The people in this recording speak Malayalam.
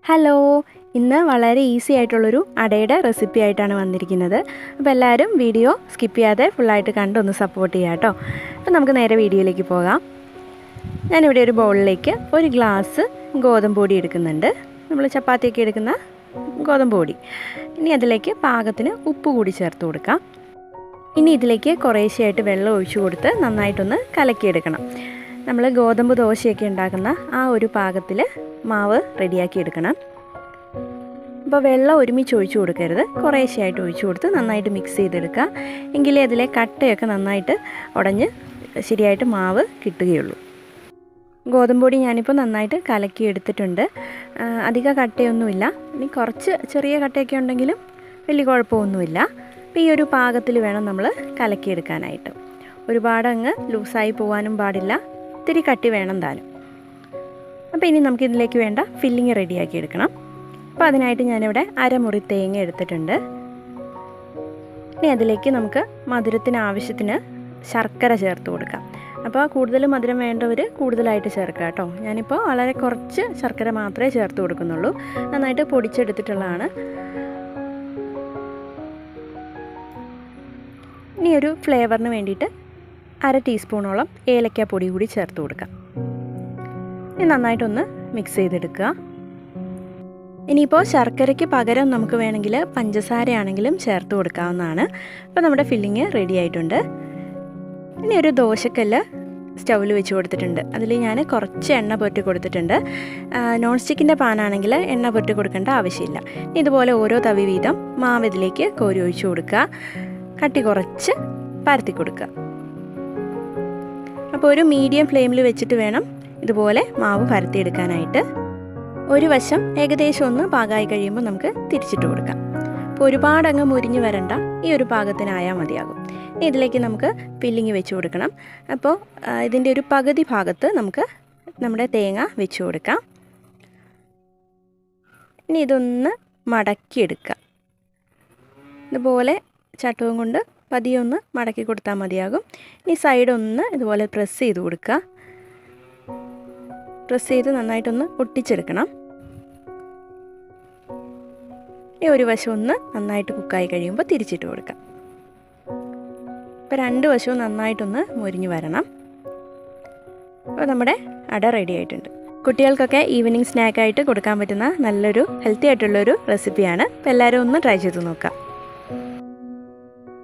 ഹലോ, ഇന്ന് വളരെ ഈസി ആയിട്ടുള്ളൊരു അടയുടെ റെസിപ്പി ആയിട്ടാണ് വന്നിരിക്കുന്നത്. അപ്പോൾ എല്ലാവരും വീഡിയോ സ്കിപ്പ് ചെയ്യാതെ ഫുള്ളായിട്ട് കണ്ടൊന്ന് സപ്പോർട്ട് ചെയ്യാം കേട്ടോ. അപ്പോൾ നമുക്ക് നേരെ വീഡിയോയിലേക്ക് പോകാം. ഞാനിവിടെ ഒരു ബൗളിലേക്ക് 1 ഗ്ലാസ് ഗോതമ്പ് പൊടി എടുക്കുന്നുണ്ട്. നമ്മൾ ചപ്പാത്തിയൊക്കെ എടുക്കുന്ന ഗോതമ്പ് പൊടി. ഇനി അതിലേക്ക് പാകത്തിന് ഉപ്പ് കൂടി ചേർത്ത് കൊടുക്കാം. ഇനി ഇതിലേക്ക് കുറേശ്ശെയായിട്ട് വെള്ളം ഒഴിച്ചു കൊടുത്ത് നന്നായിട്ടൊന്ന് കലക്കിയെടുക്കണം. നമ്മൾ ഗോതമ്പ് ദോശയൊക്കെ ഉണ്ടാക്കുന്ന ആ ഒരു പാകത്തിൽ മാവ് റെഡിയാക്കി എടുക്കണം. അപ്പോൾ വെള്ളം ഒരുമിച്ച് ഒഴിച്ചു കൊടുക്കരുത്, കുറേശ്ശെയായിട്ട് ഒഴിച്ചു കൊടുത്ത് നന്നായിട്ട് മിക്സ് ചെയ്തെടുക്കുക. എങ്കിലേ അതിലെ കട്ടയൊക്കെ നന്നായിട്ട് ഉടഞ്ഞ് ശരിയായിട്ട് മാവ് കിട്ടുകയുള്ളൂ. ഗോതമ്പ് പൊടി ഞാനിപ്പോൾ നന്നായിട്ട് കലക്കി എടുത്തിട്ടുണ്ട്. അധിക കട്ടയൊന്നുമില്ല. ഇനി കുറച്ച് ചെറിയ കട്ടയൊക്കെ ഉണ്ടെങ്കിലും വലിയ കുഴപ്പമൊന്നുമില്ല. അപ്പോൾ ഈ ഒരു പാകത്തിൽ വേണം നമ്മൾ കലക്കിയെടുക്കാനായിട്ട്. ഒരുപാട് അങ്ങ് ലൂസായി പോകാനും പാടില്ല, ഇത്തിരി കട്ടി വേണം താനും. അപ്പോൾ ഇനി നമുക്കിതിലേക്ക് വേണ്ട ഫില്ലിങ് റെഡിയാക്കി എടുക്കണം. അപ്പോൾ അതിനായിട്ട് ഞാനിവിടെ അരമുറി തേങ്ങ എടുത്തിട്ടുണ്ട്. ഇനി അതിലേക്ക് നമുക്ക് മധുരത്തിന് ആവശ്യത്തിന് ശർക്കര ചേർത്ത് കൊടുക്കാം. അപ്പോൾ കൂടുതൽ മധുരം വേണ്ടവർ കൂടുതലായിട്ട് ചേർക്കുക കേട്ടോ. ഞാനിപ്പോൾ വളരെ കുറച്ച് ശർക്കര മാത്രമേ ചേർത്ത് കൊടുക്കുന്നുള്ളൂ. നന്നായിട്ട് പൊടിച്ചെടുത്തിട്ടുള്ളതാണ്. ഇനി ഒരു ഫ്ലേവറിന് വേണ്ടിയിട്ട് 1/2 ടീസ്പൂണോളം ഏലക്കാപ്പൊടി കൂടി ചേർത്ത് കൊടുക്കാം. ഇനി നന്നായിട്ടൊന്ന് മിക്സ് ചെയ്തെടുക്കുക. ഇനിയിപ്പോൾ ശർക്കരയ്ക്ക് പകരം നമുക്ക് വേണമെങ്കിൽ പഞ്ചസാരയാണെങ്കിലും ചേർത്ത് കൊടുക്കാവുന്നതാണ്. അപ്പോൾ നമ്മുടെ ഫില്ലിങ് റെഡി ആയിട്ടുണ്ട്. ഇനി ഒരു ദോശക്കല്ല് സ്റ്റൗവിൽ വെച്ച് കൊടുത്തിട്ടുണ്ട്. അതിൽ ഞാൻ കുറച്ച് എണ്ണ പുരട്ടി കൊടുത്തിട്ടുണ്ട്. നോൺ സ്റ്റിക്കിൻ്റെ പാനാണെങ്കിൽ എണ്ണ പുരട്ടി കൊടുക്കേണ്ട ആവശ്യമില്ല. ഇതുപോലെ ഓരോ തവി വീതം മാവ് ഇതിലേക്ക് കോരി ഒഴിച്ചു കൊടുക്കുക. കട്ടി കുറച്ച് പരത്തി കൊടുക്കുക. അപ്പോൾ ഒരു മീഡിയം ഫ്ലെയിമിൽ വെച്ചിട്ട് വേണം ഇതുപോലെ മാവ് പരത്തിയെടുക്കാനായിട്ട്. ഒരു വശം ഏകദേശം ഒന്ന് പാകമായി കഴിയുമ്പോൾ നമുക്ക് തിരിച്ചിട്ട് കൊടുക്കാം. അപ്പോൾ ഒരുപാട് അങ്ങ് മുരിഞ്ഞ് വരണ്ട, ഈ ഒരു പാകത്തിനായാൽ മതിയാകും. ഇനി ഇതിലേക്ക് നമുക്ക് ഫില്ലിങ് വെച്ച് കൊടുക്കണം. അപ്പോൾ ഇതിൻ്റെ ഒരു പകുതി ഭാഗത്ത് നമുക്ക് നമ്മുടെ തേങ്ങ വെച്ച് കൊടുക്കാം. ഇനി ഇതൊന്ന് മടക്കിയെടുക്കുക. ഇതുപോലെ ചട്ടവും കൊണ്ട് പതിയെ ഒന്ന് മടക്കി കൊടുത്താൽ മതിയാകും. ഇനി സൈഡൊന്ന് ഇതുപോലെ പ്രസ് ചെയ്ത് കൊടുക്കുക. പ്രസ് ചെയ്ത് നന്നായിട്ടൊന്ന് ഒട്ടിച്ചെടുക്കണം. ഈ ഒരു വശം ഒന്ന് നന്നായിട്ട് കുക്കായി കഴിയുമ്പോൾ തിരിച്ചിട്ട് കൊടുക്കാം. ഇപ്പോൾ 2 വശവും നന്നായിട്ടൊന്ന് മൊരിഞ്ഞ് വരണം. അപ്പോൾ നമ്മുടെ അട റെഡി ആയിട്ടുണ്ട്. കുട്ടികൾക്കൊക്കെ ഈവനിങ് സ്നാക്കായിട്ട് കൊടുക്കാൻ പറ്റുന്ന നല്ലൊരു ഹെൽത്തി ആയിട്ടുള്ളൊരു റെസിപ്പിയാണ്. അപ്പോൾ എല്ലാവരും ഒന്ന് ട്രൈ ചെയ്ത് നോക്കാം.